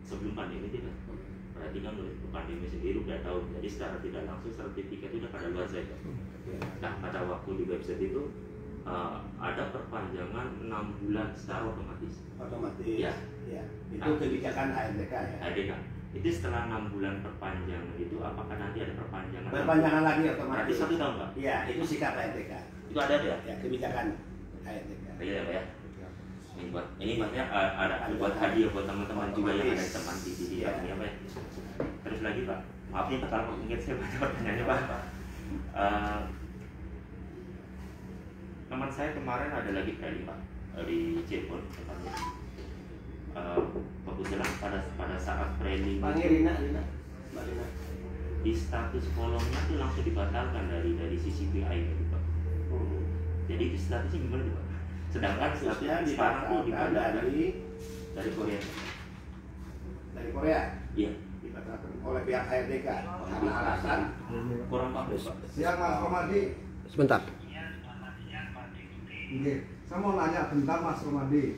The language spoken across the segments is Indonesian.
sebelum pandemi tidak. Berarti kan pandemi sendiri udah tahu, jadi secara tidak langsung sertifikat itu udah pada luar saya. Nah pada waktu di website itu ada perpanjangan 6 bulan secara otomatis. Ya. Itu kebijakan HRDK ya. HRDK. Itu setelah 6 bulan perpanjangan itu, apakah nanti ada perpanjangan? Perpanjangan lagi otomatis. Berarti 1 tahun Pak? Iya, itu sikap HRDK. Itu ada ya? Ya, kebijakan HRDK. Iya Pak ya. Ini buatnya ada buat hadiah buat teman-teman juga yang ada di teman di ya. Ini apa ya? Terus lagi Pak, maaf nih kalau mungkin saya baca pertanyaannya Pak. Teman saya kemarin ada lagi training Pak di Cirebon tempatnya. Kebetulan pada saat training Rina. di status kolomnya itu langsung dibatalkan dari CCPI gitu Pak. Jadi di statusnya gimana Pak? Sedangkan statusnya sekarang tuh dibatalkan dari Korea. Dari Korea? Iya. Dibatalkan oleh pihak HRDK karena alasan kurang paham Pak. Siang Mas Romadi. Sebentar. Oke, saya mau nanya bentar Mas Romadi.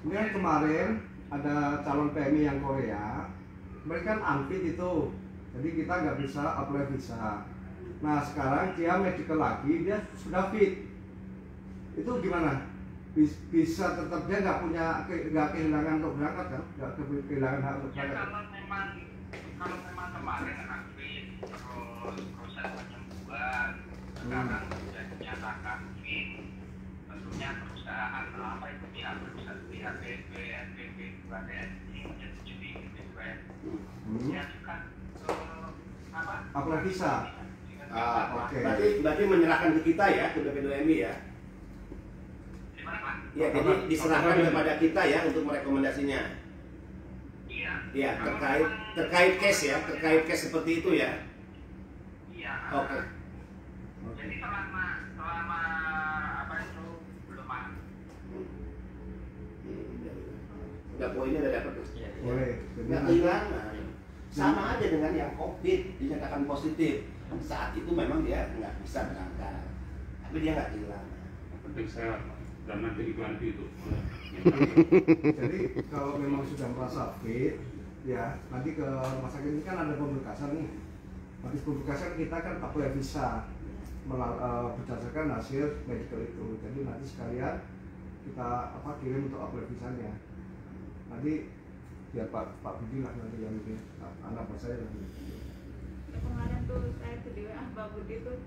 Ini kan kemarin ada calon PMI yang Korea, mereka kan unfit itu, jadi kita nggak bisa apply visa. Nah sekarang dia medical lagi, dia sudah fit. Itu gimana? Bisa tetap dia nggak kehilangan untuk berangkat kan? Nggak kehilangan hak untuk berangkat. Kalau memang kemarin unfit terus proses penyembuhan, sekarang sudah dinyatakan fit. Tentunya perusahaan apa itu pihak BNPB juga TNI menyetujui gitu ya. Diajukan apa? Apply visa. Oke. Berarti menyerahkan ke kita ya, ke BP2MI ya. Gimana Pak? Ya, jadi diserahkan kepada kita ya untuk merekomendasinya. Iya. Ya, terkait case ya, terkait case seperti itu ya. Iya. Oke. Jadi selama apa itu belum ada. Udah poinnya udah dapat. Boleh. Nggak kehilangan. Sama aja dengan yang COVID dinyatakan positif. Saat itu memang dia nggak bisa berangkat, tapi dia nggak kehilangan. Penting sehat dan nanti diganti itu. Jadi kalau memang sudah merasa fit, ya nanti ke rumah sakit ini kan ada pemberkasan nih. Habis pemberkasan kita kan apply visa berdasarkan hasil medical itu. Jadi nanti sekalian kita kirim untuk apply visanya. Nanti biar Pak Budi lah nanti yang bikin, anak saya nanti. Kemarin tuh saya ke Mbak Budi tuh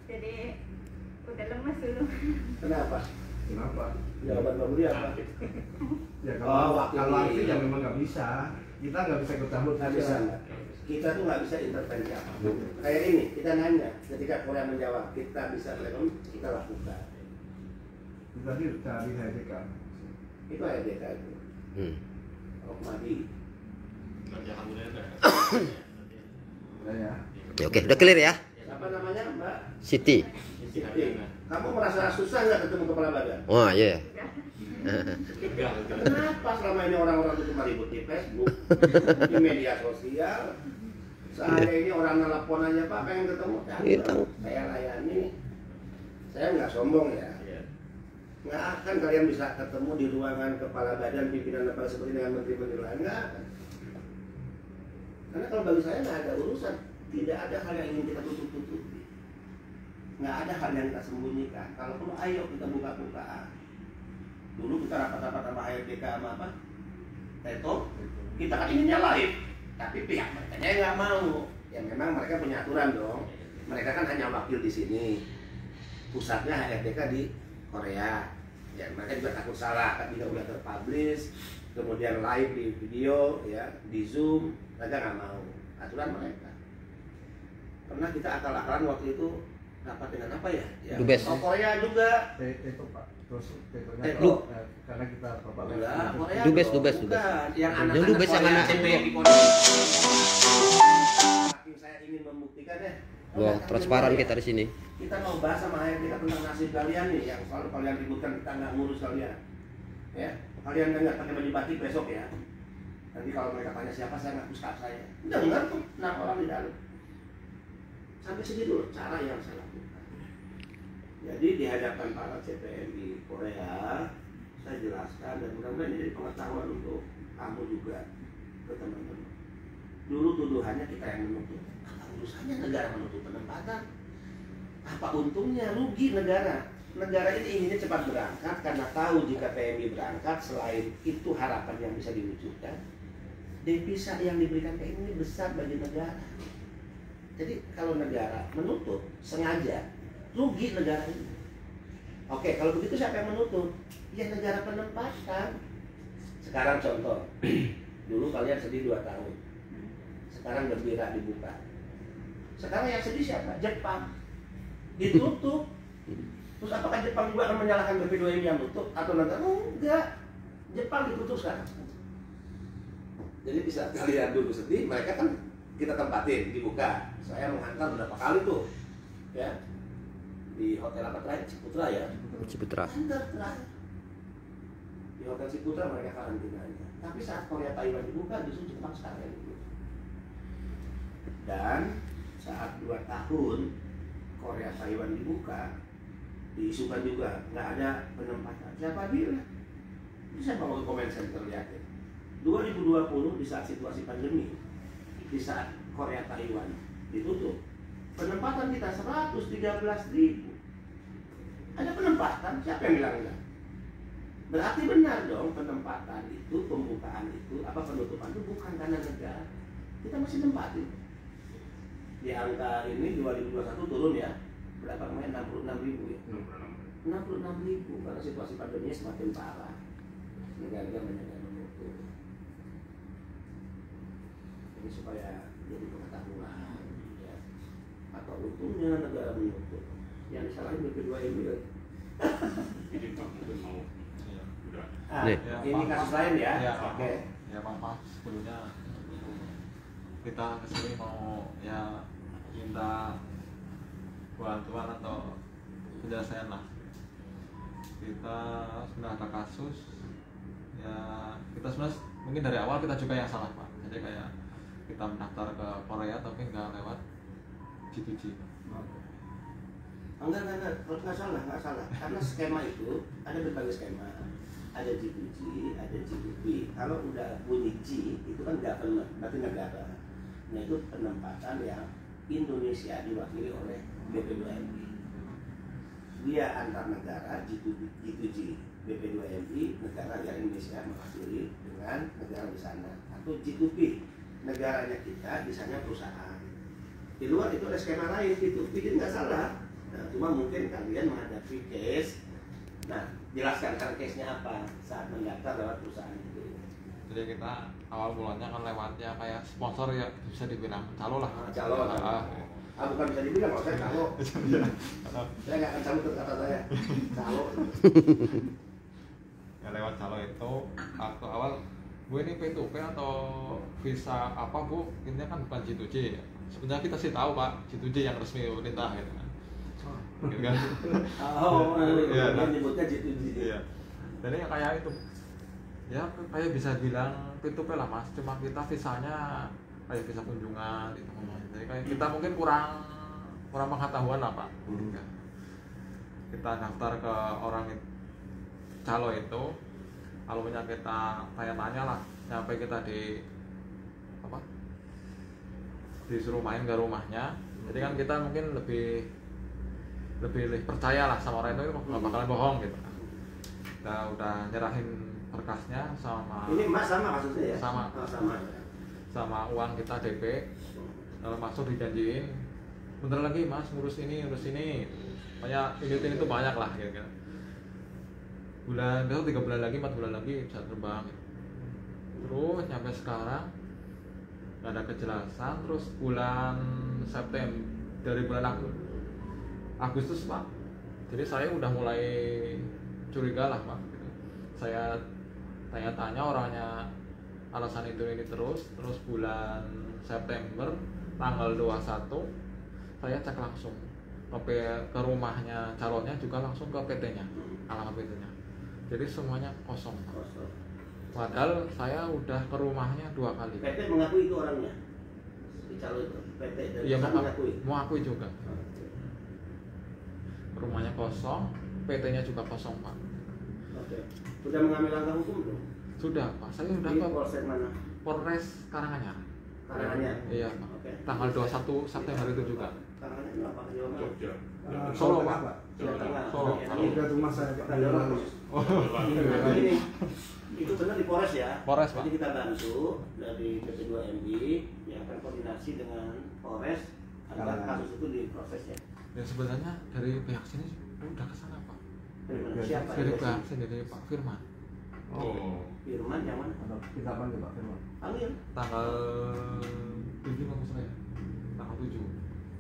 jadi udah lemes dulu. Kenapa? Jawaban Mbak Budi apa? Ya kalau aktif ya memang nggak bisa. Kita nggak bisa ikut campur. Nggak bisa. Kita tuh nggak bisa intervensi apapun. Kayak ini, kita nanya, ketika Korea menjawab, kita bisa rekom, kita lakukan. Itu tadi dari HDK. Itu HDK itu. Madi. Ya. Oke, udah clear ya. Apa namanya Mbak? Siti. Siti. Kamu merasa susah nggak ketemu kepala badan? Oh iya. Kenapa selama ini orang-orang itu cuma ribut di Facebook, di media sosial? Saya ini orang nelpon aja Pak, pengen ketemu. Saya layani. Saya nggak sombong ya. Nggak akan kalian bisa ketemu di ruangan kepala badan pimpinan lembaga seperti dengan menteri-menteri lain, nggak akan. Karena kalau bagi saya nggak ada urusan, tidak ada hal yang ingin kita tutup-tutupi, nggak ada hal yang kita sembunyikan. Kalau perlu ayo kita buka-bukaan. Dulu kita rapat-rapat sama HRDK sama apa? Teto, kita kan inginnya live, tapi pihak mereka nggak mau. Ya memang mereka punya aturan dong. Mereka kan hanya wakil di sini, pusatnya HRDK di Korea. Ya mereka juga takut salah, kan tidak udah terpublish, kemudian live di video, ya di Zoom, mereka nggak mau. Aturan mereka. Pernah kita akal-akalan waktu itu rapat dengan apa ya? Dubes. Oh, Korea juga. Itu Pak. Terus karena kita Bapak Korea. Dubes. Yang Dubes yang anak saya ingin membuktikan ya. Wah, transparan kita di sini. Kita mau bahas sama ayah kita tentang nasib kalian nih, yang selalu kalian ributkan, kita nggak ngurus kalian. Ya, kalian nggak pakai baju batik besok ya. Nanti kalau mereka tanya siapa, saya ngaku staff saya. Dengar tuh, 6 orang di dalam. Sampai sini dulu cara yang saya lakukan. Jadi di hadapan para CPMI Korea, saya jelaskan dan mudah-mudahan ini jadi pengetahuan untuk kamu juga, ke teman-teman. Dulu tuduhannya kita yang menutup. Apa urusannya negara menutup penempatan? Apa untungnya? Rugi negara. Negara ini inginnya cepat berangkat karena tahu jika PMI berangkat, selain itu harapan yang bisa diwujudkan, devisa yang diberikan PMI ini besar bagi negara. Jadi kalau negara menutup sengaja, rugi negara ini. Oke, kalau begitu siapa yang menutup? Ya negara penempatan. Sekarang contoh, dulu kalian sedih 2 tahun, sekarang gembira dibuka. Sekarang yang sedih siapa? Jepang. Ditutup. Terus apakah Jepang juga akan menyalahkan BP2M yang tutup atau negara? Enggak. Jepang ditutup sekarang. Jadi bisa kalian dulu sedih, mereka kan kita tempatin, dibuka. Saya menghantar berapa kali tuh, ya, di hotel apa terakhir? Ciputra ya. Ciputra. Hantar terakhir. Di hotel Ciputra mereka karantinanya. Tapi saat Korea Taiwan dibuka, justru Jepang sekarang yang dibuka. Dan saat 2 tahun Korea Taiwan dibuka, diisukan juga nggak ada penempatan. Siapa bilang? Bisa bawa ke comment center lihatin. 2020 di saat situasi pandemi, di saat Korea Taiwan ditutup, penempatan kita 113.000. Ada penempatan, siapa yang bilang enggak? Berarti benar dong penempatan itu, pembukaan itu, apa penutupan itu bukan karena negara. Kita masih tempatin. Di angka ini 2021 turun ya. Berapa kemarin? 66.000 ya? 66.000 karena situasi pandemi semakin parah. Negara-negara banyak yang menutup. Jadi supaya jadi pengetahuan ya. Apa untungnya negara menutup? Yang disalahin BP2M ya. Ini Pak mungkin mau udah. Ini kasus lain ya? Ya, Oke. ya Pak, sebelumnya kita kesini mau ya minta bantuan atau penjelasan lah. Kita sudah ada kasus ya, kita sebenarnya mungkin dari awal kita juga yang salah Pak. Jadi kayak kita mendaftar ke Korea tapi nggak lewat G2G. Enggak salah. Karena skema itu ada berbagai skema. Ada G2G, ada G2P. Kalau udah bunyi G itu kan government, berarti negara. Nah itu penempatan yang Indonesia diwakili oleh BP2MI. Dia antar negara G2G, BP2MI negara yang Indonesia mewakili dengan negara di sana. Atau G2P, negaranya kita, di sana perusahaan. Di luar itu ada skema lain, G2P itu nggak salah. Nah, cuma mungkin kalian menghadapi case. Nah, jelaskan kan case-nya apa saat mendaftar lewat perusahaan itu. Jadi kita awal mulanya kan lewatnya kayak sponsor ya, bisa dibilang calo lah. Calo. Bukan bisa dibilang kalau saya calo. Saya nggak akan calo kata saya. Calo. Ya lewat calo itu waktu awal Bu ini P2P atau visa apa Bu? Ini kan bukan G2G. Sebenarnya kita sih tahu Pak, G2G yang resmi pemerintah gitu kan. Gitu kan. Iya, nyebutnya G2G. Iya. Jadi kayak itu. Ya kayak bisa bilang P2P lah Mas, cuma kita visanya kayak visa kunjungan gitu. Jadi kayak kita mungkin kurang pengetahuan lah Pak. Kita daftar ke orang calo itu, kalau punya kita tanya-tanya lah, sampai kita disuruh main ke rumahnya. Jadi kan kita mungkin lebih percaya lah sama orang itu nggak bakalan bohong gitu. Kita udah nyerahin berkasnya sama. Ini Mas sama kasusnya ya? Sama uang kita DP. Lalu masuk dijanjiin, bentar lagi Mas ngurus ini. Banyak ini itu banyak lah gitu. Besok 3 bulan lagi, 4 bulan lagi bisa terbang gitu. Terus nyampe sekarang nggak ada kejelasan. Terus bulan September, dari bulan Agustus Pak, jadi saya udah mulai curiga lah Pak gitu. Saya tanya-tanya orangnya, alasan itu ini terus bulan September tanggal 21 saya cek langsung ke rumahnya calonnya, juga langsung ke PT-nya, alamat PT-nya. Jadi semuanya kosong. Padahal saya udah ke rumahnya 2 kali. PT mengakui itu orangnya, di calon itu. PT dan iya, mengakui. Mau akui juga. Rumahnya kosong, PT-nya juga kosong Pak. Oke. Sudah mengambil langkah hukum belum? Sudah Pak, saya sudah Di ke Polsek mana? Polres Karanganyar. Karanganyar. Iya Pak. Oke. Tanggal 21 September itu juga. Karanganyar apa? Jawa Barat. Jogja. Solo, Tengah, Pak. Jawa Tengah. Solo. Ya, Ini udah rumah saya Pak. kita dorong. Oh, Nah, ini itu benar di Polres ya. Polres, Pak. Jadi kita bantu dari PP2MI yang akan koordinasi dengan Polres agar kasus itu diproses ya. ya sebenarnya dari pihak sini udah ke sana Pak. Dari mana? Ya, Siapa? Dari yang pihak kasih? sini dari Pak Firman. Oh. Firman yang mana? Ada kita apa nih Pak Firman? Panggil. Tanggal 7 kalau saya. Tanggal 7.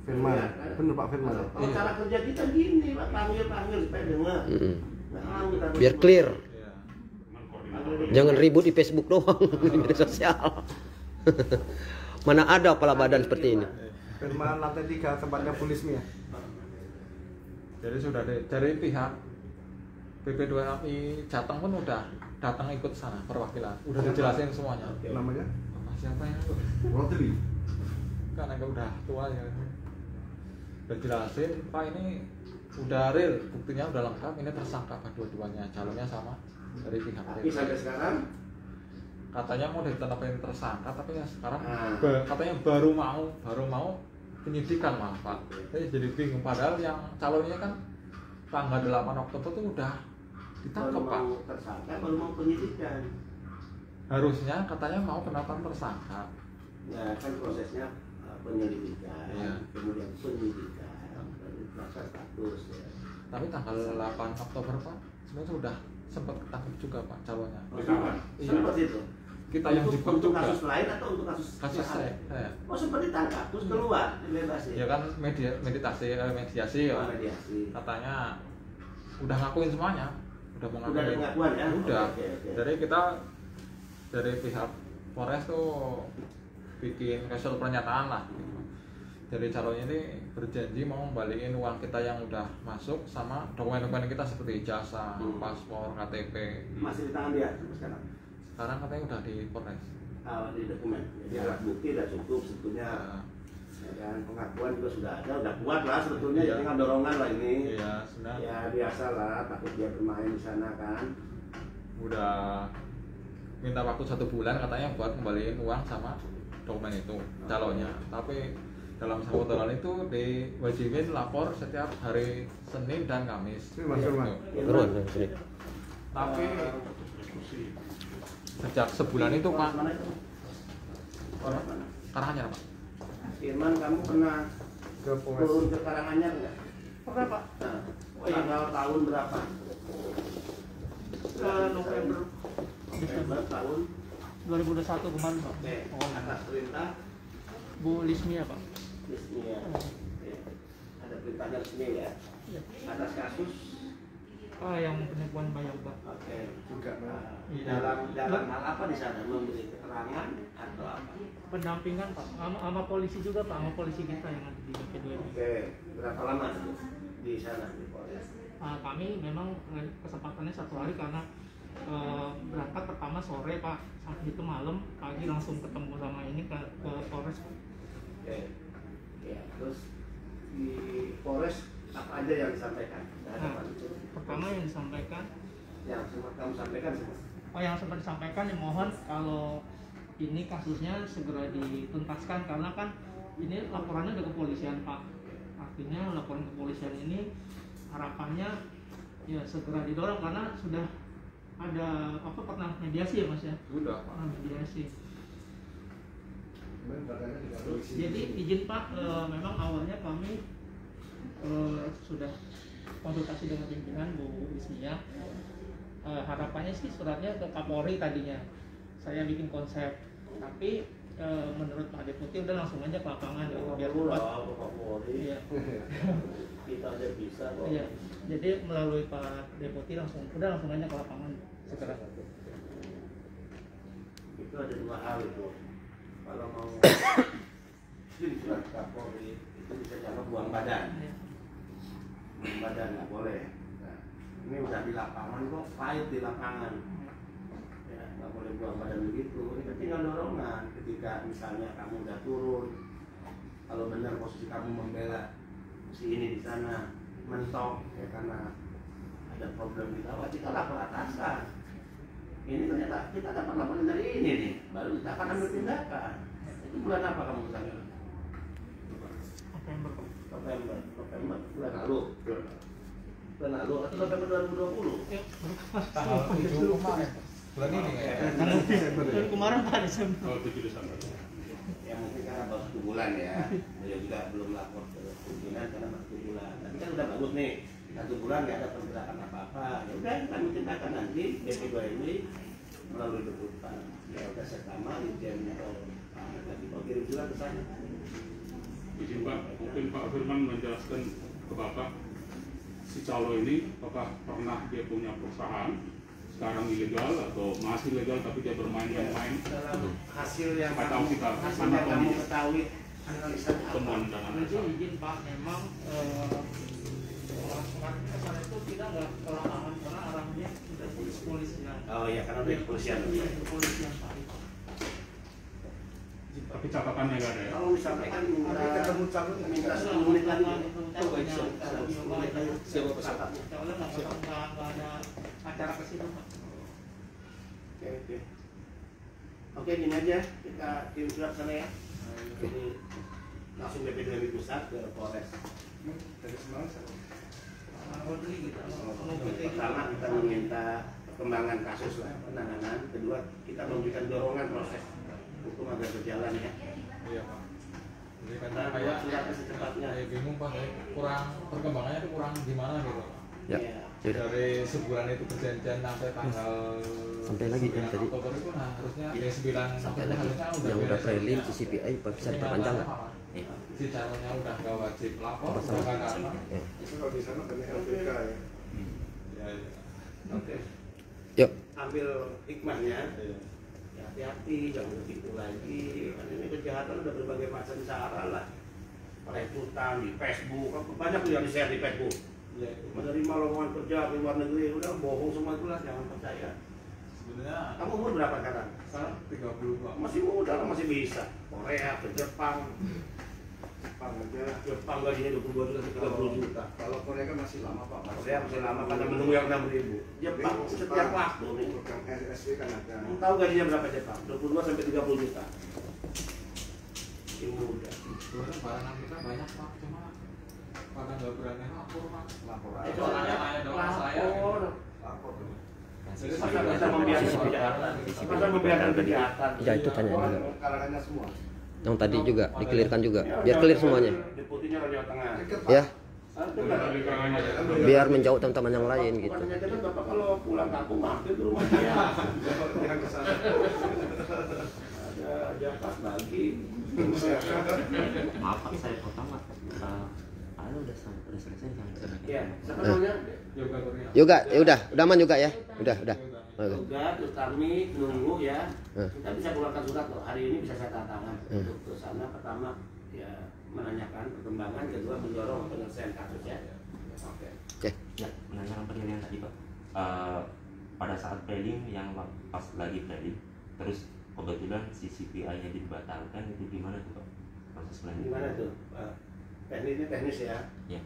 Firman, Iya, kan? bener Pak Firman. ya? Kalau Iya. cara kerja kita gini, Pak, panggil supaya dengar. Mm-mm. Nggak mau kita Biar clear. Iya. Cuman koordinator. Jangan ribut di Facebook doang di media sosial. Mana ada kepala badan seperti ini. Firman lantai 3 tempatnya Pulismi ya. Jadi sudah dari pihak PP2MI Jateng pun udah datang ikut sana perwakilan. Udah dijelasin semuanya. Oke. Namanya Bapak siapa yang Rotary. kan agak udah tua ya. Udah jelasin Pak, ini udah real, buktinya udah lengkap, ini tersangka Pak dua-duanya, calonnya sama dari pihak Tapi sampai sekarang katanya mau ditetapkan tersangka, tapi ya sekarang Ah. katanya baru mau penyidikan malah Pak. Saya jadi bingung, padahal yang calonnya kan tanggal 8 Oktober itu udah ditangkap baru Pak. mau tersangka, baru mau penyidikan. Harusnya katanya mau penetapan tersangka. Ya kan prosesnya penyelidikan, Iya. kemudian penyidikan, baru proses status ya. Tapi tanggal 8 Oktober Pak, sebenarnya sudah sempat ketangkep juga Pak calonnya. Ditahan. Iya. Sempat itu. Kita yang untuk, jebak untuk juga. kasus lain atau untuk kasus Kasus yang saya. lain? Oh sempat ditangkap, terus keluar, dibebasin. Ya kan mediasi mediasi ya. Mediasi. Katanya udah ngakuin semuanya, udah mau Udah ada pengakuan ya? Udah. Oke, oke. Jadi kita dari pihak Polres tuh bikin suatu pernyataan lah. Jadi calonnya ini berjanji mau ngembaliin uang kita yang udah masuk sama dokumen-dokumen kita seperti ijazah, paspor, KTP. Masih di tangan dia sampai sekarang. Sekarang katanya udah di Polres. Di dokumen. Jadi alat bukti udah cukup sebetulnya. Ya, Dan pengakuan juga sudah ada, udah kuat lah sebetulnya. Iya. Jadi tinggal dorongan lah ini. iya, sudah. Ya biasa lah, takut dia bermain di sana kan. Udah minta waktu 1 bulan katanya buat kembaliin uang sama dokumen itu calonnya, tapi dalam 1 bulan itu diwajibin lapor setiap hari Senin dan Kamis. Sini, Mas Firman. Gitu. Turun sini. Tapi sejak sebulan itu Pak, Mana itu? Orang mana? Karanganyar Pak. Firman, kamu pernah Ke Polres. turun ke Karanganyar nggak? Pernah Pak. Nah, tanggal tahun berapa? November November tahun 2021 kemarin Pak. Oke, atas perintah Bu Lismia Pak. resmi ya. Oke. Ada perintahnya resmi ya. Iya. Atas kasus. Yang penipuan bayar Pak. Oke. Juga Pak. Iya. Dalam hal apa di sana? Memberi keterangan atau apa? Pendampingan Pak, sama polisi juga Pak, sama polisi kita yang ada di BP2 ini. Oke. Berapa lama itu di sana di Polres? Kami memang kesempatannya 1 hari karena berangkat pertama sore Pak, sampai itu malam, pagi langsung ketemu sama ini ke Polres. Oke. Ya, terus di Polres apa aja yang disampaikan? Nah, pertama yang disampaikan, Yang sempat kamu sampaikan semua. yang sempat disampaikan yang mohon kalau ini kasusnya segera dituntaskan karena kan ini laporannya ke kepolisian Pak. Artinya laporan kepolisian ini harapannya ya segera didorong karena sudah ada pernah mediasi ya Mas ya? Sudah Pak. Pernah mediasi. Kemudian datanya tidak polisi. Jadi izin Pak, memang awalnya kami sudah konsultasi dengan pimpinan Bu Lismia. Harapannya sih suratnya ke Kapolri tadinya. Saya bikin konsep, tapi menurut Pak Deputi udah langsung aja ke lapangan biar cepat. Iya. Kita aja bisa kok. Iya. Jadi melalui Pak Deputi langsung aja ke lapangan segera. Itu ada 2 hal itu. Kalau mau jadi surat Kapolri itu bisa cara buang badan. Iya. Buang badan nggak boleh. Nah, ini udah di lapangan kok, pahit di lapangan. Ya, nggak boleh buang badan begitu. Ini kan tinggal dorongan. Ketika misalnya kamu udah turun, kalau benar posisi kamu membela si ini di sana mentok ya karena ada problem di bawah, kita lapor atasan. ini ternyata kita dapat laporan dari ini nih, baru kita akan ambil tindakan. Itu bulan apa kamu kesana? November bulan lalu. Bulan lalu atau November 2020? Tanggal 7 kemarin. Bulan ini kayaknya. Bulan kemarin Pak Desember. Oh, 7 Desember. Ya mungkin karena baru 1 bulan ya. Beliau juga belum lapor ke pimpinan karena baru 1 bulan. Tapi kan udah bagus nih. 1 bulan nggak ada pergerakan apa-apa. Ya udah kita ambil tindakan nanti BP2 ini melalui debutan. Ya udah sertama dirjennya nanti mau kirim surat ke sana. Izin Pak, mungkin Pak Firman menjelaskan ke Bapak si calo ini apakah pernah dia punya perusahaan sekarang ilegal atau masih legal tapi dia bermain-main Dalam hasil yang Atau kamu, kita hasil yang kamu anatomi. ketahui analisa temuan dan Itu analisa. izin Pak, memang orang kesana itu kita nggak kelelahan karena arahnya sudah kepolisian. Oh iya, karena udah kepolisian. Iya, kepolisian Pak. Tapi catatannya nggak ada ya. Kalau disampaikan Nanti ketemu calon minta 10 menit lagi. Oh, baik, siap. 10 menit lagi. Soalnya nggak ada acara ke situ Pak. Oke. Oke, gini aja kita kirim surat sana ya. Jadi langsung BP2 pusat ke Polres. dari Semarang saya. Pertama kita meminta perkembangan kasus lah, penanganan. Kedua kita memberikan dorongan proses hukum agar berjalan ya. Iya Pak. Jadi kan Kita buat kayak suratnya secepatnya. kayak bingung Pak, kayak kurang perkembangannya itu kurang gimana gitu Pak. Ya. Iya. Yaudah. Dari sebulan itu perjanjian sampai tanggal Sampai lagi kan 9 tadi. Oktober itu nah harusnya dari 9 Sampai Oktober lagi harusnya yang udah beres. prelim si CPI bisa diperpanjang nggak? Si calonnya udah nggak wajib lapor, Apa udah salah? nggak apa. Ya. Itu kalau di sana banyak LPK ya. Ya, ya. Oke. Yuk. Ambil hikmahnya. Iya. Ya, hati-hati, jangan begitu lagi. Kan ini kejahatan udah berbagai macam cara lah. Perekrutan di Facebook, banyak tuh yang di-share di Facebook. Iya. Menerima lowongan kerja di luar negeri, udah bohong semua itulah, jangan percaya. Sebenarnya Kamu umur berapa sekarang? sekarang 32. Masih muda lah, masih bisa. Korea, ke Jepang. Jepang aja. Jepang gajinya 22 juta, 30 juta. Kalau Korea kan masih lama Pak. Korea masih lama karena menunggu yang 6.000. Jepang setiap waktu nih. Program SSW kan ada. Kamu tahu gajinya berapa Jepang? 22 sampai 30 juta. Masih muda. Sebenarnya barang kita banyak Pak, cuma pada nggak berani lapor Pak. Lapor Itu aja. Soalnya doang saya. lapor. Lapor. Jadi Masa saya kita membiarkan kejahatan? Masa membiarkan kejahatan? Ya itu tanya Orang juga. kalangannya semua. Yang tadi juga dikelirkan juga, biar clear semuanya. Deputinya Raja Tengah. Dekat, Pak. Ya, Itu nggak Dari karangannya ya. biar menjauh teman-teman yang lain gitu. Bukan hanya dekat, Bapak kalau pulang kampung mampir ke rumah dia. Jangan ke sana. Ada jakat bagi. Maaf Pak, saya potong Pak. Udah selesai sampai Ya, siapa namanya? Yoga Korea. Yoga, ya udah aman juga ya. Udah. Oke. Juga terus kami nunggu ya. Hmm. Kita bisa keluarkan surat loh. Hari ini bisa saya tanda tangan Hmm. untuk ke sana. Pertama ya menanyakan perkembangan, kedua mendorong penyelesaian kasus ya. Oke. Oke. Ya, menanyakan penilaian tadi Pak. Pada saat prelim yang pas lagi prelim, terus kebetulan si CPI-nya dibatalkan, itu gimana tuh Pak? Proses prelim? Gimana tuh? Teknisnya teknis ya. Ya.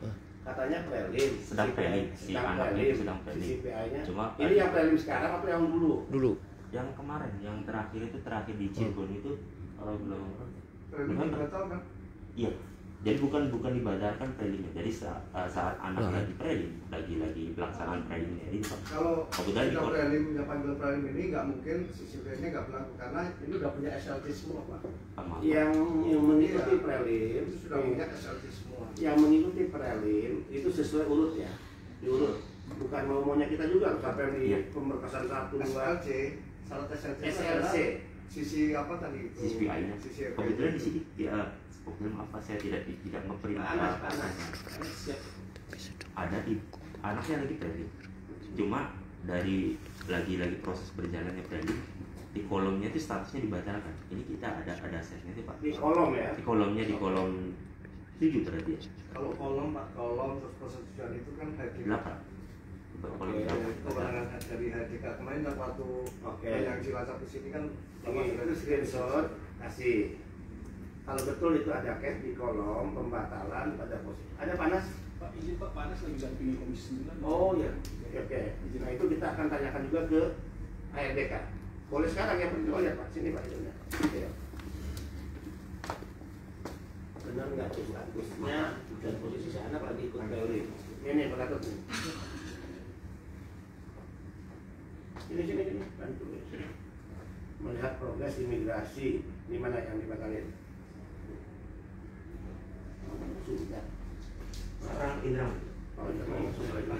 Katanya prelim. Sedang prelim. Si anaknya itu sedang prelim. CPI-nya. Cuma Ini yang prelim sekarang apa yang dulu? Dulu. yang kemarin, yang terakhir itu terakhir di Cirebon itu belum. Prelim batal kan? Iya. Jadi bukan dibatalkan prelimnya. Jadi saat anak Nah. lagi prelim, lagi pelaksanaan prelimnya. Jadi Pak, Kalau kebetulan di kita kota- prelim, yang panggil prelim ini nggak mungkin CCP-nya nggak berlaku karena ini udah punya SLT semua Pak. sama Yang mengikuti Iya. prelim Itu sudah punya SLT semua. yang mengikuti prelim itu sesuai urut ya, diurut. Bukan maunya kita juga sampai di Iya. pemberkasan 1, 2, SLC, syarat SLC itu SLC. adalah sisi apa tadi itu? CPI-nya. Sisi Kebetulan di sini kebetulan apa saya tidak Panas. ada di anaknya lagi prelim. Cuma dari lagi proses berjalannya prelim, di kolomnya itu statusnya dibatalkan. Ini kita ada setnya itu Pak. Di kolom ya. Di kolomnya di kolom 7 berarti ya. Kalau kolom Pak, kolom terus persetujuan itu kan HDK. 8. Kolom Oke. 8. Kewenangan dari HDK kemarin dan waktu Oke. yang Cilacap di sini kan Ini itu screenshot kasih. Kalau betul itu ada case di kolom pembatalan pada posisi. Ada panas? Pak, izin Pak, panas lagi ganti komisi 9. Oh ya. Oke. Nah itu kita akan tanyakan juga ke HRDK. Boleh sekarang ya, coba lihat Pak, sini Pak itunya. Ya. Benar nggak tuh bagusnya dan posisi sana lagi ikut teori. Ini Pak Gatot nih. Sini, bantu ya. Melihat progres imigrasi, di mana yang dibatalin? Sudah. Sekarang Indra. Oh, jangan langsung lagi.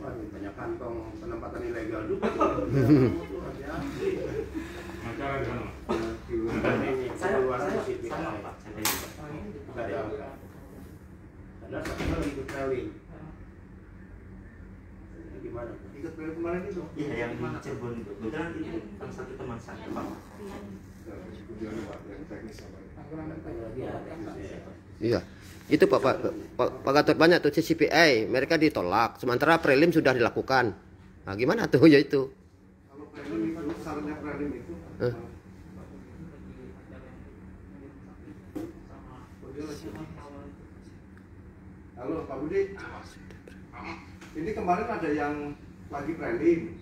Wah, ini banyak kantong penempatan ilegal juga. Hati-hati. Acara di mana? Saya CPI. sama Pak, santai Pak. Ada satu lagi ikut trailing. Gimana? Ikut trailing kemarin itu. Iya, yang di Cirebon itu. Kebetulan itu salah satu teman saya, Pak. Yang teknis apa? Iya. Itu Pak Gatot banyak tuh CCPI, mereka ditolak. Sementara prelim sudah dilakukan. Nah, gimana tuh ya itu? Kalau prelim itu, syaratnya prelim itu. Halo Pak Budi. Ini kemarin ada yang lagi prelim.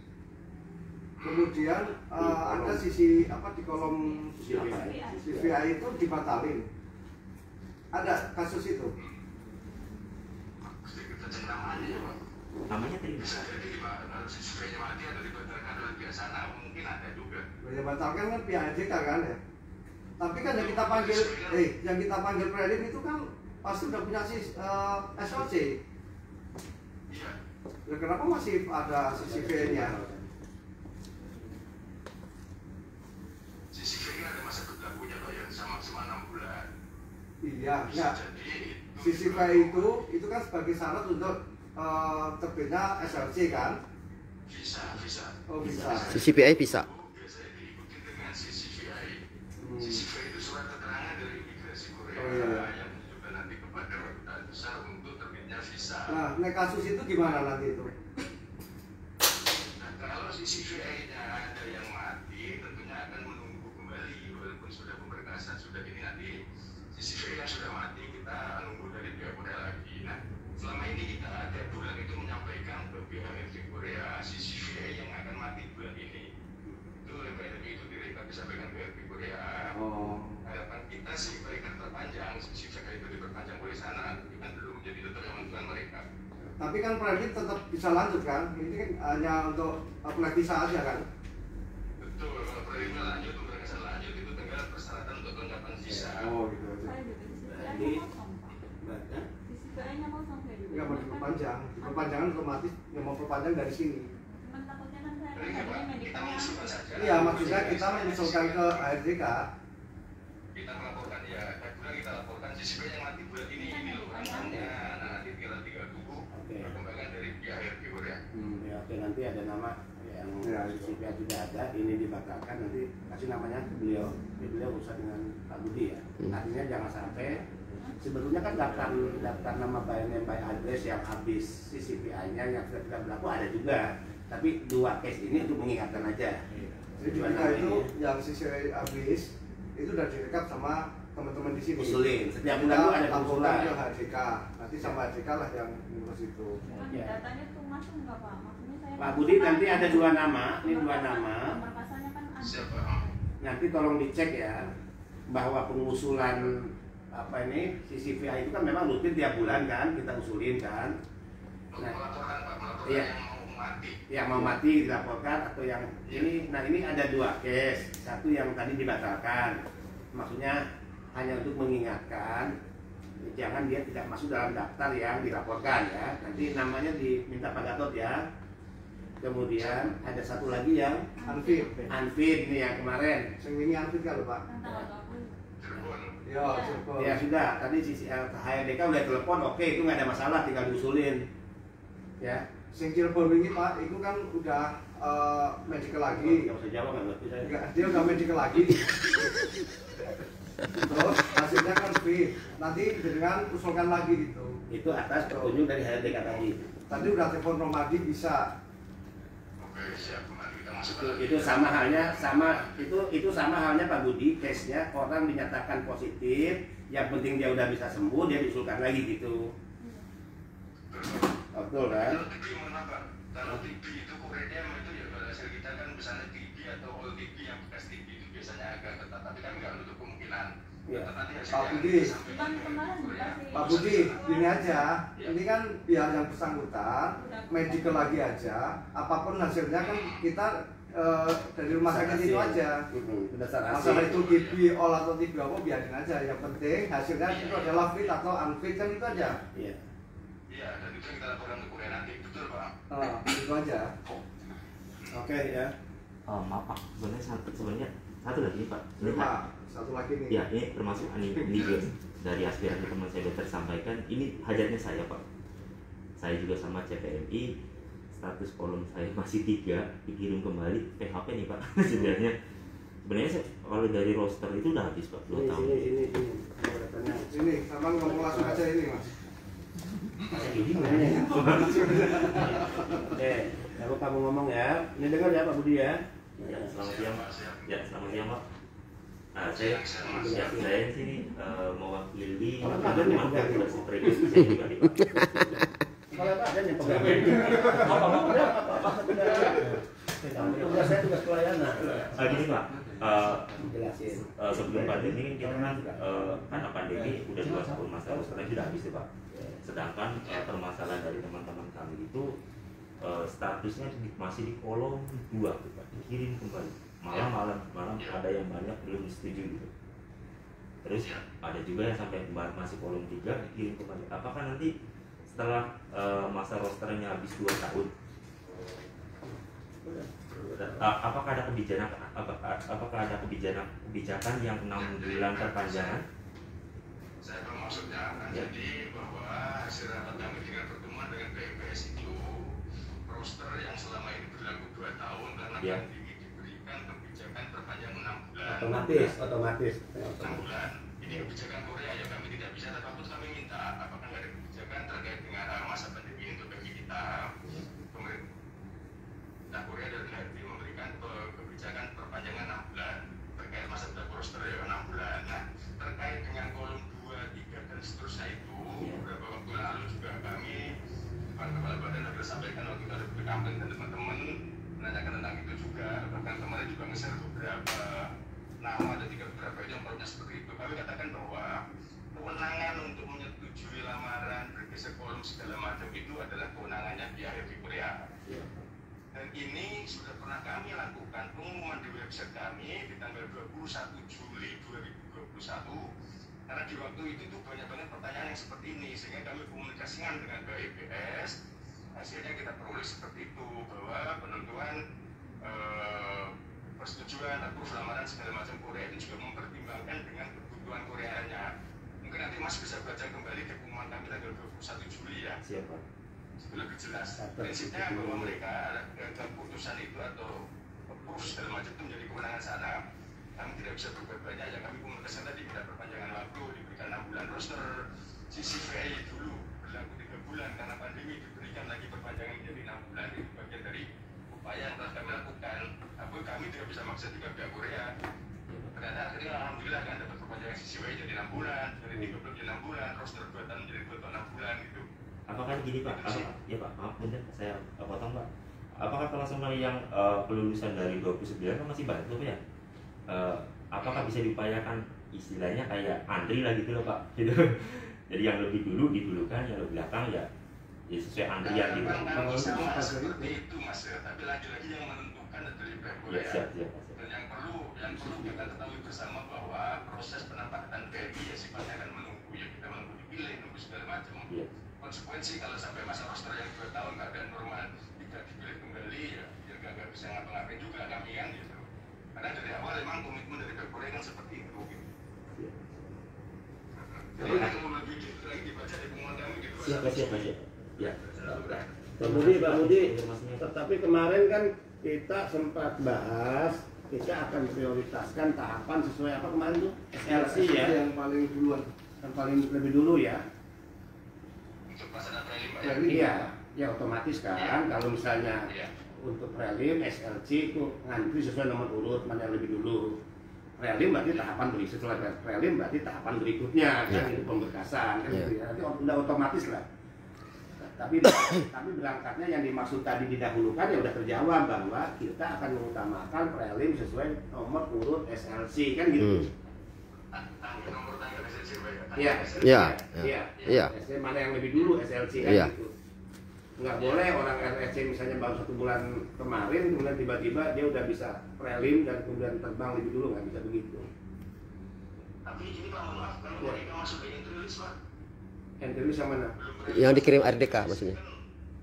Kemudian ada sisi apa di kolom CVI itu dibatalin. Ada kasus itu. Namanya tadi Dibatalkan kan pihak HRDK kan ya. Tapi kan yang kita panggil prelim itu kan pasti udah punya SOC. Ya, kenapa masih ada CCV-nya? Iya, enggak. CCV itu kan sebagai syarat untuk terbitnya SLC kan? Bisa. Oh, bisa. CCPI bisa. Biasanya diikuti dengan CCVI. CCVI itu surat keterangan dari imigrasi Korea yang menunjukkan nanti kepada kedutaan besar untuk terbitnya visa. Nah, kasus itu gimana nanti itu? Nah, kalau CCVI-nya ada yang mati, tentunya akan menunggu kembali walaupun sudah pemberkasan sudah ini nanti CCVI yang sudah mati kita nunggu dari pihak Korea lagi. Nah, selama ini kita tiap bulan itu menyampaikan ke pihak Korea CCVI yang akan mati bulan ini. Itu LPRB itu direkam disampaikan ke Korea. Harapan kita sih mereka terpanjang, CCVI itu diperpanjang oleh sana, tapi kan belum jadi ketentuan mereka. Tapi kan prelim tetap bisa lanjut kan? Ini kan hanya untuk apply visa aja kan? Betul, kalau prelimnya lanjut, pemberkasan lanjut itu tinggal persyaratan untuk kelengkapan visa. Oh gitu. Jadi, CCPI-nya kosong kayak gitu. Enggak mau diperpanjang. Diperpanjangan otomatis yang mau perpanjang dari sini. Cuman takutnya kan saya Kita tadinya mediknya mengusulkan saja. Iya, maksudnya kita mengusulkan ke HRDK. Kita melaporkan ya, bulan kita laporkan CCP yang mati bulan ini loh rangkangnya. Nah, nanti tinggal tunggu perkembangan dari pihak HRD Korea. Ya, oke, nanti ada nama yang CPI tidak ada, ini dibatalkan, nanti kasih namanya ke beliau. Jadi beliau urusan dengan Pak Budi ya. Artinya jangan sampai sebetulnya kan daftar nama by name by address yang habis CCPI-nya yang sudah tidak berlaku ada juga. Tapi dua case ini untuk mengingatkan aja. Jadi kita itu yang CCPI habis itu udah direkap sama teman-teman di sini. Usulin. Setiap bulan itu ada laporan usulan. ke HRDK. Nanti sama HRDK lah yang ngurus itu. Cuman datanya tuh masuk nggak Pak? Maksudnya saya Pak Budi nanti ada dua nama, ini dua nama. Pemberkasannya kan ada. Siapa? Nanti tolong dicek ya bahwa pengusulan apa ini CCPI itu kan memang rutin tiap bulan kan kita usulin kan. Nah, Melaporkan Pak, melaporkan iya. yang mau mati. Yang mau mati dilaporkan atau yang ini. Nah ini ada dua case, satu yang tadi dibatalkan, maksudnya hanya untuk mengingatkan jangan dia tidak masuk dalam daftar yang dilaporkan ya. Nanti namanya diminta Pak Gatot ya. Kemudian ada satu lagi yang Anfit. ini yang kemarin. Yang ini Anfit kan Pak? Ya, cukup. Ya sudah, tadi HRDK udah telepon, oke itu nggak ada masalah, tinggal diusulin. Ya. Sing Cirebon ini Pak, itu kan udah medical lagi. Nggak usah jawab, nggak ngerti saya. Enggak, dia udah medical lagi. Terus hasilnya kan fit. Nanti dengan usulkan lagi gitu. Itu atas petunjuk dari HRDK tadi. Tadi udah telepon Romadi bisa. Oke, siap. Mari kita masuk Itu sama halnya Pak Budi, case-nya orang dinyatakan positif, yang penting dia udah bisa sembuh, dia diusulkan lagi gitu. Betul kan? Kalau TB mohon maaf Pak, kalau TB itu Korea itu ya hasil kita kan misalnya TB atau OTB yang bekas TB itu biasanya agak ketat, tapi kami nggak menutup kemungkinan. Ya. Nanti Pak Budi, Pak Budi, gini aja, ini kan biar yang bersangkutan medical lagi aja, apapun hasilnya kan kita dari rumah sakit itu aja. Masalah itu TB, all atau TB apa biarin aja, yang penting hasilnya itu adalah fit atau unfit kan itu aja. Iya. Iya, dan itu kita laporkan ke Korea nanti, betul Pak? Itu aja. Oke ya. Maaf Pak, sebenarnya satu lagi Pak. Ini Pak, satu lagi nih. Ya, ini termasuk ini juga dari aspirasi teman saya dokter sampaikan. Ini hajatnya saya Pak. Saya juga sama CPMI, status kolom saya masih 3, dikirim kembali PHP nih Pak. Sebenarnya kalau dari roster itu udah habis Pak, 2 tahun. Sini, sama ngomong langsung aja ini Mas. Kalau kamu ngomong ya, ini dengar ya Pak Budi ya. Ya, selamat siang Pak. Ya, selamat siang Pak. Saya di sini mewakili teman-teman populasi premium saya juga di Pak. Kalau Pak ada yang pegang. Tugas saya tugas pelayanan. Gini Pak, jelasin. sebelum pandemi kita karena pandemi udah 2 tahun masa rosternya sudah habis ya Pak. Sedangkan permasalahan dari teman-teman kami itu statusnya masih di kolom 2 Pak, dikirim kembali. Malam ada yang banyak belum setuju gitu. Terus ada juga yang sampai masih kolom 3 dikirim kembali. Apakah nanti setelah masa rosternya habis 2 tahun, apakah ada kebijakan yang 6 bulan perpanjangan? Saya bermaksudnya jadi bahwa hasil rapat kami dengan pertemuan dengan BPS itu roster yang selama ini berlaku 2 tahun karena pandemi diberikan kebijakan perpanjang 6 bulan. Otomatis. 6 bulan. Ini kebijakan Korea ya kami tidak bisa, tapi kami minta apakah ada kebijakan terkait dengan masa pandemi untuk bagi kita. Pemerintah Korea dan HRD memberikan kebijakan perpanjangan 6 bulan terkait masa roster ya 6 bulan. Nah, terkait dengan kolom 2, 3 dan seterusnya itu beberapa waktu lalu juga kami kepala badan sudah sampaikan waktu ada kampanye dan teman-teman menanyakan tentang itu juga, bahkan kemarin juga nge-share beberapa nama dan beberapa itu yang perlunya seperti itu. Kami katakan bahwa kewenangan untuk menyetujui lamaran bergeser kolom segala macam itu adalah kewenangannya pihak HRD Korea. Dan ini sudah pernah kami lakukan pengumuman di website kami di tanggal 21 Juli 2021 karena di waktu itu tuh banyak banget pertanyaan yang seperti ini sehingga kami komunikasikan dengan BPS. Hasilnya kita peroleh seperti itu bahwa penentuan persetujuan approve lamaran segala macam Korea itu juga mempertimbangkan dengan kebutuhan Koreanya. Mungkin nanti Mas bisa baca kembali di pengumuman kami tanggal 21 Juli ya. Siapa? Lebih jelas. Prinsipnya bahwa mereka keputusan itu atau approve segala macam itu menjadi kewenangan sana. Kami tidak bisa berbuat banyak. Yang kami komunikasikan tadi minta perpanjangan waktu, diberikan 6 bulan roster. CCVA dulu berlaku 3 bulan karena pandemi, diberikan lagi perpanjangan menjadi 6 bulan. Itu bagian dari upaya yang telah kami lakukan. Tapi kami tidak bisa maksa juga pihak Korea. Ternyata akhirnya alhamdulillah kan dapat perpanjangan CCVA jadi 6 bulan, dari 3 bulan jadi 6 bulan, roster 2 tahun menjadi 2 tahun 6 bulan gitu. Apakah gini Pak? Ya Pak, maaf bener saya potong Pak. Apakah pelaksanaan yang kelulusan dari 29 kan masih banyak tuh ya? Apakah bisa diupayakan istilahnya kayak antri lah gitu loh Pak? Gitu. Jadi yang lebih dulu didulukan, yang lebih belakang ya sesuai antrian gitu. Kalau seperti itu Mas ya, tapi lagi-lagi yang menentukan dari pihak Korea. Siap. Dan yang perlu kita ketahui bersama bahwa proses penempatan BRI ya sifatnya akan menunggu ya, kita menunggu dipilih, nunggu segala macam. Konsekuensi kalau sampai masa roster yang 2 tahun keadaan normal tidak dipilih kembali ya nggak bisa ngapa-ngapain juga kami kan gitu. Karena dari awal memang komitmen dari pihak Korea kan seperti itu gitu. Jadi kalau mau lebih detail lagi dibaca di pengumuman kami di 21 Juli. Ya. Pak Budi, tetapi kemarin kan kita sempat bahas kita akan prioritaskan tahapan sesuai apa kemarin tuh SLC ya yang paling duluan, yang paling lebih dulu ya. Untuk pelaksanaan prelim Pak. Iya, ya otomatis kan kalau misalnya untuk prelim SLC itu ngantri sesuai nomor urut mana yang lebih dulu. Prelim berarti tahapan berikutnya, setelah prelim berarti tahapan berikutnya kan itu pemberkasan kan gitu ya. Nanti udah otomatis lah. tapi berangkatnya yang dimaksud tadi didahulukan ya udah terjawab bahwa kita akan mengutamakan prelim sesuai nomor urut SLC kan gitu. Nomor tanggal SLC Iya. Iya. Iya. Iya. Mana yang lebih dulu SLC kan Iya. gitu. Nggak boleh orang RSC misalnya baru 1 bulan kemarin kemudian tiba-tiba dia udah bisa prelim dan kemudian terbang lebih dulu, nggak bisa begitu. Tapi ini Pak, maaf, kalau mereka masuk ke entry-list Pak, Entry list yang mana? Yang dikirim RDK maksudnya.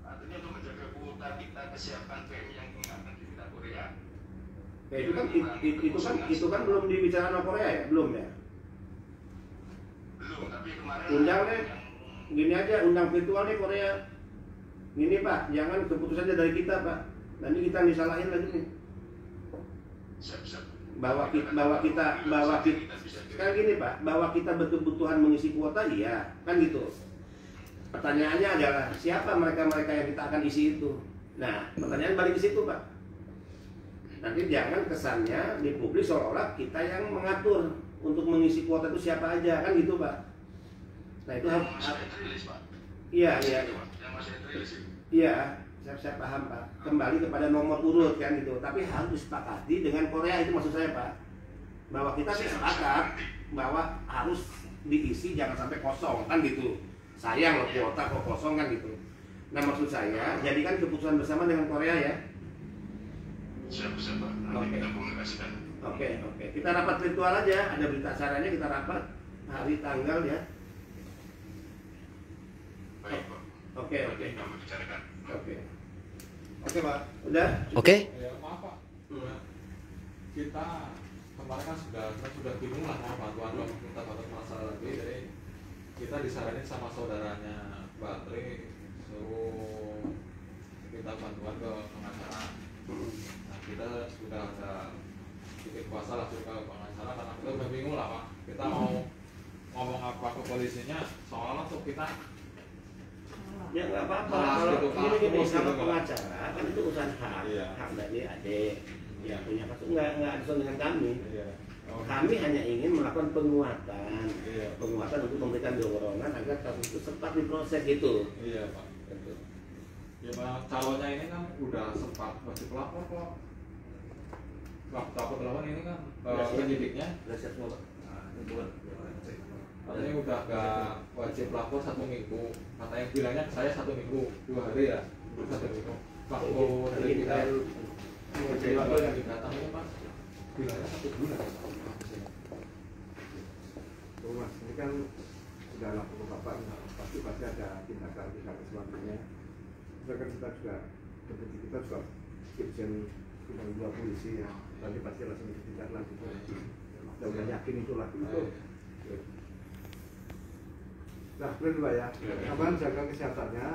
artinya untuk menjaga kuota kita kesiapan PMI yang akan diminta Korea. Ya itu kan belum dibicarakan sama Korea ya, belum ya? Belum, tapi kemarin Undang deh, gini aja, undang virtual nih Korea. Gini Pak, jangan keputusannya dari kita Pak. Nanti kita disalahin lagi nih. siap-siap. Bahwa kita kan gini Pak, bahwa kita betul-betulan mengisi kuota iya, kan gitu. Pertanyaannya adalah siapa mereka-mereka yang kita akan isi itu. Nah, pertanyaan balik ke situ Pak. Nanti jangan kesannya di publik seolah-olah kita yang mengatur untuk mengisi kuota itu siapa aja, kan gitu Pak. Nah itu harus. Iya. Yang masih entry-list. Iya, saya paham Pak. Kembali kepada nomor urut kan gitu. Tapi harus disepakati dengan Korea, itu maksud saya Pak. Bahwa kita sih sepakat bahwa harus diisi, jangan sampai kosong kan gitu. Sayang loh kuota kok kosong kan gitu. Nah maksud saya jadikan keputusan bersama dengan Korea ya. Siap Pak. Nanti kita komunikasikan. Oke. Kita rapat virtual aja. Ada berita acaranya kita rapat hari tanggal ya. Baik Pak. Oke. Kami bicarakan. Oke Pak. Udah? Oke. Ya, maaf Pak. Kita kemarin kan sudah bingung lah mau bantuan minta bantuan masalah lagi, jadi kita disaranin sama saudaranya Mbak Tri suruh kita bantuan ke pengacara. Nah kita sudah ada sedikit kuasa lah ke pengacara karena kita udah bingung lah Pak. Kita mau ngomong apa ke polisinya soalnya tuh kita Ya nggak apa-apa. Nah, Kalau gitu, Pak. gini sama Gitu, Pak. pengacara kan itu urusan hak, Iya. hak dari adik. Ya punya kasus nggak ada urusan dengan kami. Iya. Oh. Kami hanya ingin melakukan penguatan, Iya. penguatan untuk memberikan dorongan agar kasus itu cepat diproses gitu. Iya Pak. Ya Pak, calonnya ini kan udah sempat wajib lapor kok. Lapor ini kan penyidiknya. Udah siap semua Pak. Katanya udah gak wajib lapor 1 minggu. Katanya bilangnya ke saya 1 minggu, 2 hari ya, 1 minggu. Waktu dari kita datang ini Pak, bilangnya 1 bulan. Tuh Mas, ini kan sudah lapor ke Bapak, pasti ada tindakan selanjutnya. Misalkan kita juga Dirjen Bidang 2 Polisi ya, nanti pasti langsung ditindak lanjut. Udah yakin itu lah itu. Nah, benar Pak ya. Aman jaga kesehatannya.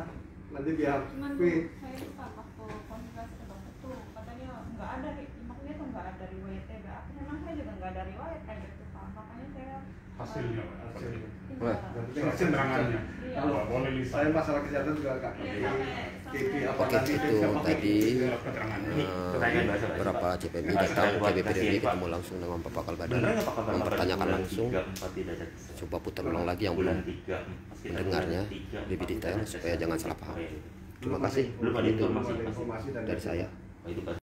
Nanti biar Cuman fit. saya lupa waktu konsultasi ke dokter tuh katanya nggak ada, makanya tuh nggak ada riwayat TBA. Memang saya juga nggak ada riwayat kayak gitu Pak. Makanya saya Hasilnya Pak. Hasilnya. Iya. Surat keterangannya. Iya. Kalau boleh lisan. Saya masalah kesehatan juga agak Iya, sampai- Oke, itu tadi beberapa CPMI datang, CPPDB ketemu langsung dengan Bapak Kalbadar, mempertanyakan langsung. Coba putar ulang lagi yang belum mendengarnya lebih detail supaya jangan salah paham. Terima kasih. Belum ada Itu informasi. informasi dari saya.